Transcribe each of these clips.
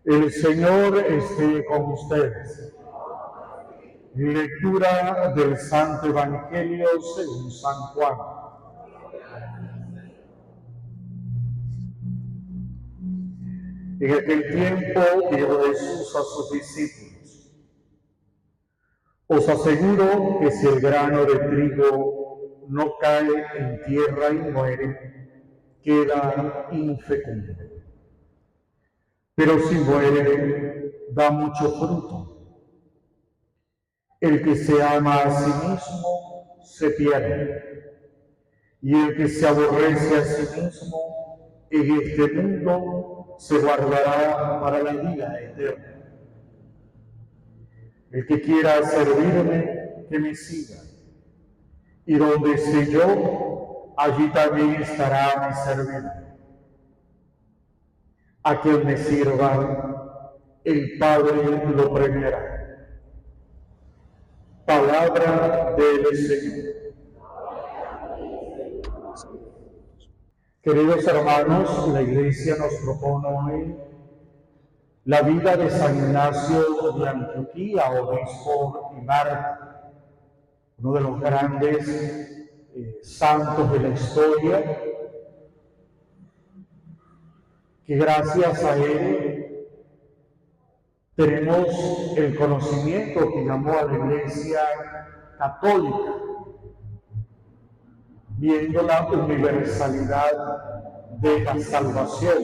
El Señor esté con ustedes. Lectura del Santo Evangelio según San Juan. En aquel tiempo dijo Jesús a sus discípulos: os aseguro que si el grano de trigo no cae en tierra y muere, queda infecundo. Pero si muere, da mucho fruto. El que se ama a sí mismo se pierde, y el que se aborrece a sí mismo en este mundo se guardará para la vida eterna. El que quiera servirme, que me siga, y donde esté yo, allí también estará mi servidor. A quien me sirva, el Padre lo premiará. Palabra del Señor. Queridos hermanos, la Iglesia nos propone hoy la vida de San Ignacio de Antioquía, obispo y mártir, uno de los grandes santos de la historia, que gracias a él tenemos el conocimiento que llamó a la Iglesia católica, viendo la universalidad de la salvación.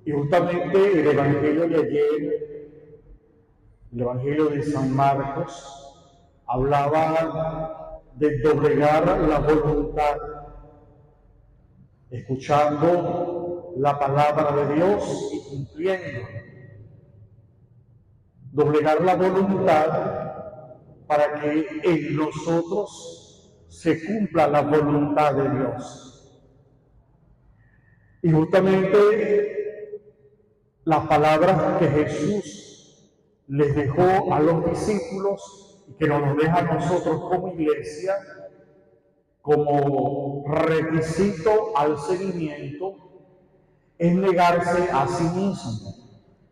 Y justamente el Evangelio de ayer, el Evangelio de San Marcos, hablaba de doblegar la voluntad, escuchando la palabra de Dios y cumpliendo. Doblegar la voluntad para que en nosotros se cumpla la voluntad de Dios. Y justamente las palabras que Jesús les dejó a los discípulos y que nos deja a nosotros como iglesia, como requisito al seguimiento, es negarse a sí mismo,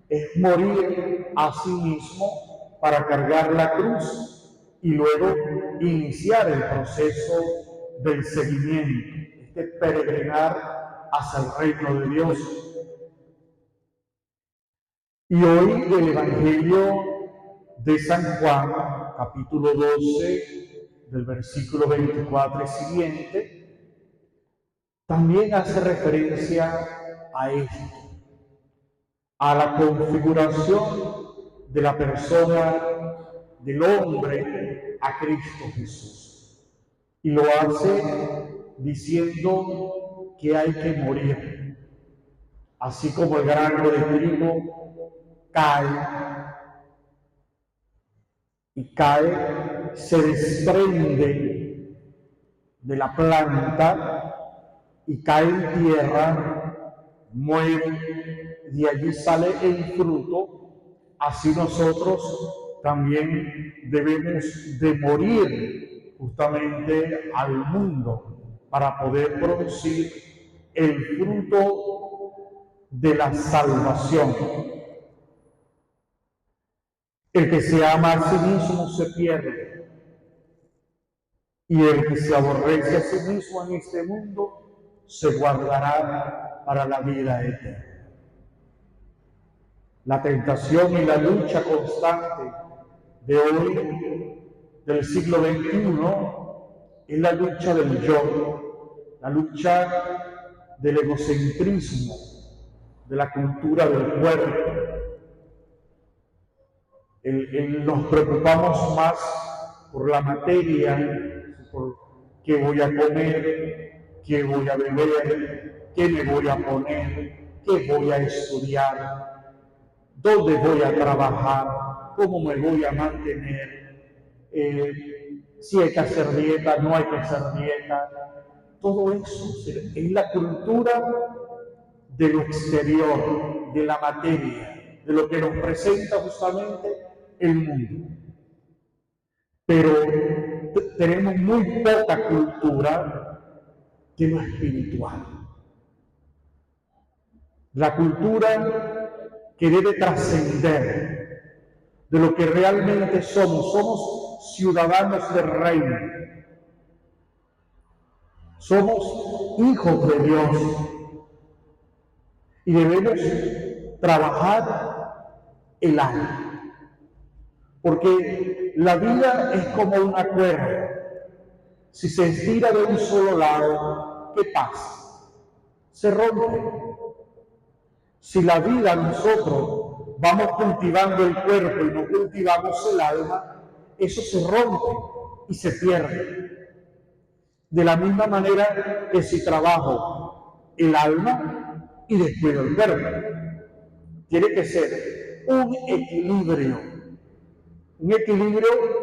es morir a sí mismo para cargar la cruz y luego iniciar el proceso del seguimiento, este peregrinar hacia el reino de Dios. Y hoy el Evangelio de San Juan, capítulo 12, del versículo 24 y siguiente, también hace referencia a esto, a la configuración de la persona del hombre a Cristo Jesús. Y lo hace diciendo que hay que morir. Así como el grano de trigo cae, se desprende de la planta y cae en tierra, muere, de allí sale el fruto. Así nosotros también debemos de morir justamente al mundo para poder producir el fruto de la salvación. El que se ama a sí mismo se pierde, y el que se aborrece a sí mismo en este mundo se guardará para la vida eterna. La tentación y la lucha constante de hoy, del siglo XXI, es la lucha del yo, la lucha del egocentrismo, de la cultura del cuerpo. Nos preocupamos más por la materia, por qué voy a comer, qué voy a beber, qué me voy a poner, qué voy a estudiar, dónde voy a trabajar, cómo me voy a mantener, si hay que hacer dieta, no hay que hacer dieta. Todo eso es la cultura de lo exterior, de la materia, de lo que nos presenta justamente el mundo. Pero tenemos muy poca cultura de lo espiritual. La cultura que debe trascender de lo que realmente somos. Somos ciudadanos del reino. Somos hijos de Dios. Y debemos trabajar el alma. Porque la vida es como una cuerda. Si se estira de un solo lado, ¿qué pasa? Se rompe. Si la vida nosotros vamos cultivando el cuerpo y no cultivamos el alma, eso se rompe y se pierde. De la misma manera que si trabajo el alma y descuido el cuerpo. Tiene que ser un equilibrio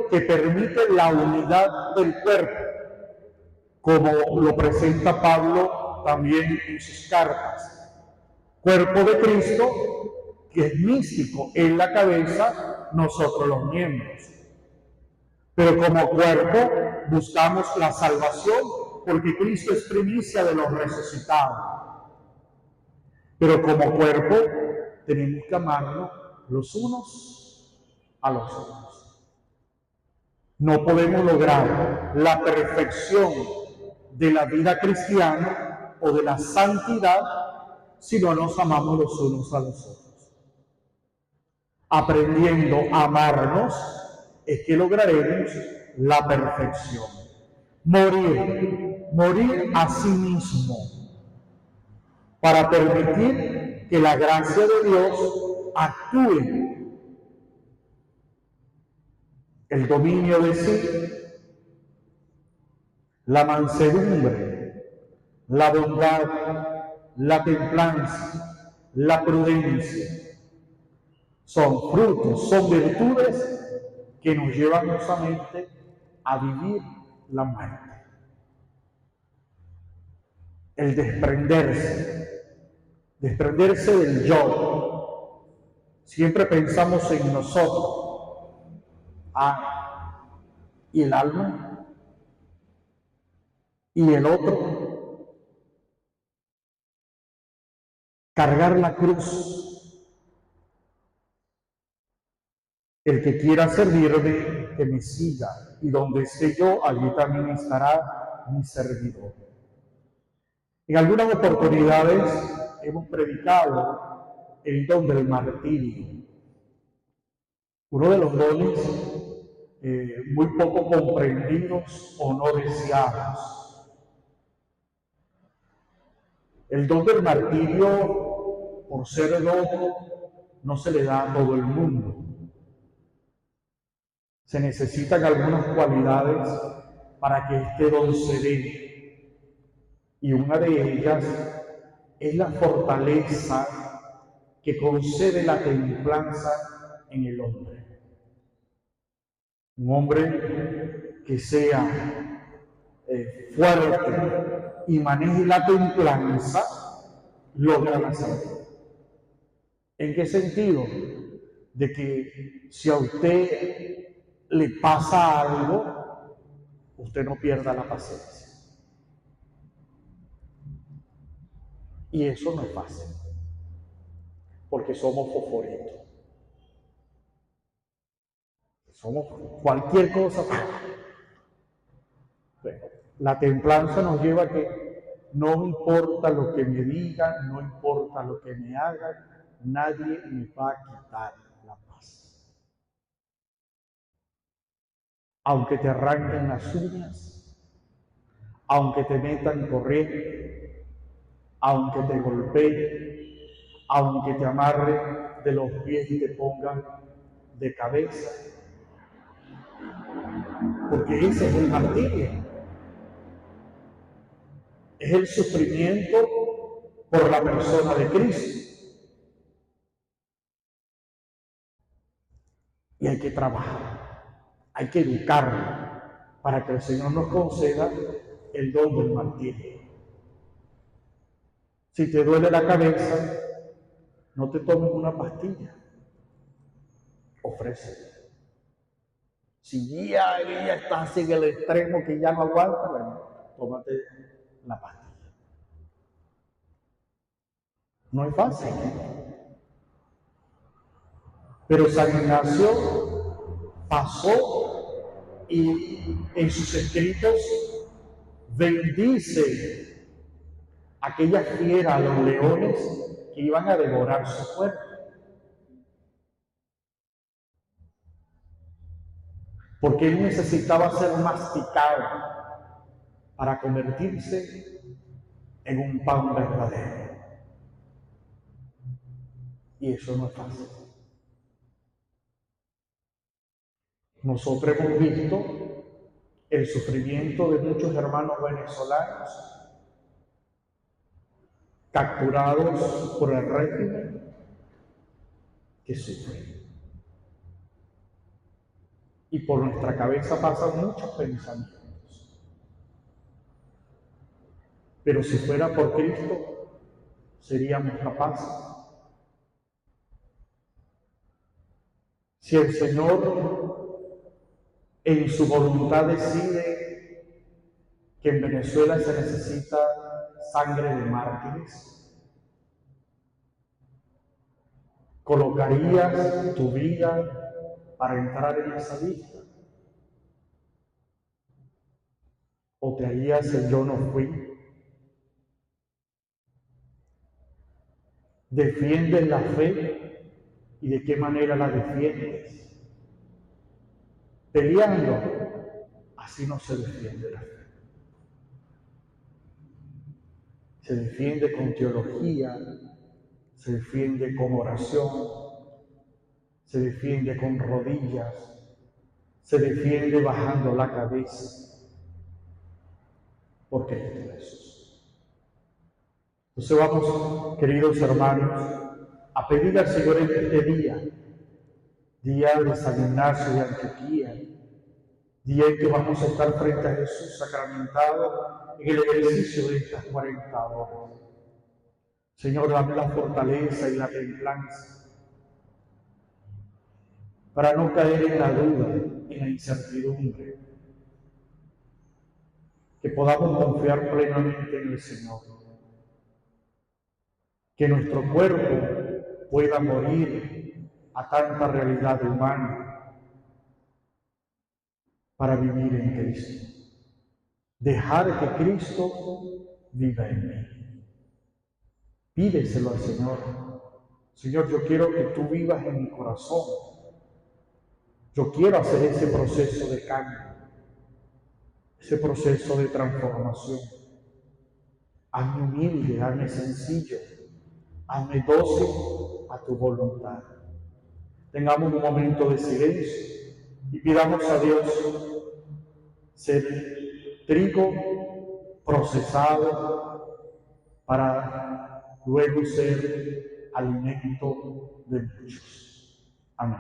que permite la unidad del cuerpo, como lo presenta Pablo también en sus cartas. Cuerpo de Cristo, que es místico, en la cabeza, nosotros los miembros. Pero como cuerpo buscamos la salvación, porque Cristo es primicia de los resucitados. Pero como cuerpo tenemos que amarnos los unos a los otros. No podemos lograr la perfección de la vida cristiana o de la santidad si no nos amamos los unos a los otros. Aprendiendo a amarnos es que lograremos la perfección. Morir a sí mismo para permitir que la gracia de Dios actúe. El dominio de sí, la mansedumbre, la bondad, la templanza, la prudencia, son frutos, son virtudes que nos llevan justamente a vivir la muerte. El desprenderse del yo. Siempre pensamos en nosotros. ¿Y el alma? ¿Y el otro? Cargar la cruz. El que quiera servirme, que me siga, y donde esté yo, allí también estará mi servidor. En algunas oportunidades hemos predicado el don del martirio, uno de los dones muy poco comprendidos o no deseados. El don del martirio, por ser don, no se le da a todo el mundo. Se necesitan algunas cualidades para que este don se dé. Y una de ellas es la fortaleza que concede la templanza en el hombre. Un hombre que sea fuerte y maneje la templanza, logra la salvación. ¿En qué sentido? De que si a usted le pasa algo, usted no pierda la paciencia. Y eso no es fácil, porque somos fosforitos. Somos cualquier cosa. Bueno, la templanza nos lleva a que no importa lo que me digan, no importa lo que me hagan, nadie me va a quitar la paz. Aunque te arranquen las uñas, aunque te metan corriente, aunque te golpeen, aunque te amarren de los pies y te pongan de cabeza, porque ese es el martirio, es el sufrimiento por la persona de Cristo. Y hay que trabajar, hay que educarlo para que el Señor nos conceda el don del martirio. Si te duele la cabeza, no te tomes una pastilla, ofrécela. Si ya estás en el extremo que ya no aguanta, bueno, tómate la pastilla. No es fácil. Pero San Ignacio pasó y en sus escritos bendice a aquella fiera, a los leones que iban a devorar su cuerpo. Porque él necesitaba ser masticado para convertirse en un pan verdadero. Y eso no es fácil. Nosotros hemos visto el sufrimiento de muchos hermanos venezolanos capturados por el régimen que sufren. Y por nuestra cabeza pasan muchos pensamientos. Pero si fuera por Cristo, seríamos capaces. Si el Señor en su voluntad decide que en Venezuela se necesita sangre de mártires, ¿colocarías tu vida para entrar en esa lista? ¿O te harías el yo no fui? ¿Defiendes la fe? ¿Y de qué manera la defiendes? Peleando. Así no se defiende la fe. Se defiende con teología, se defiende con oración, se defiende con rodillas, se defiende bajando la cabeza por Cristo Jesús. Entonces vamos, queridos hermanos, a pedir al Señor en este día de San Ignacio de Antioquía, día en que vamos a estar frente a Jesús sacramentado en el ejercicio de estas 40 horas. Señor, dame la fortaleza y la templanza para no caer en la duda, en la incertidumbre, que podamos confiar plenamente en el Señor, que nuestro cuerpo pueda morir a tanta realidad humana para vivir en Cristo. Dejar que Cristo viva en mí. Pídeselo al Señor. Señor, yo quiero que tú vivas en mi corazón. Yo quiero hacer ese proceso de cambio, ese proceso de transformación. Hazme humilde, hazme sencillo, hazme dócil a tu voluntad. Tengamos un momento de silencio y pidamos a Dios ser trigo procesado para luego ser alimento de muchos. Amén.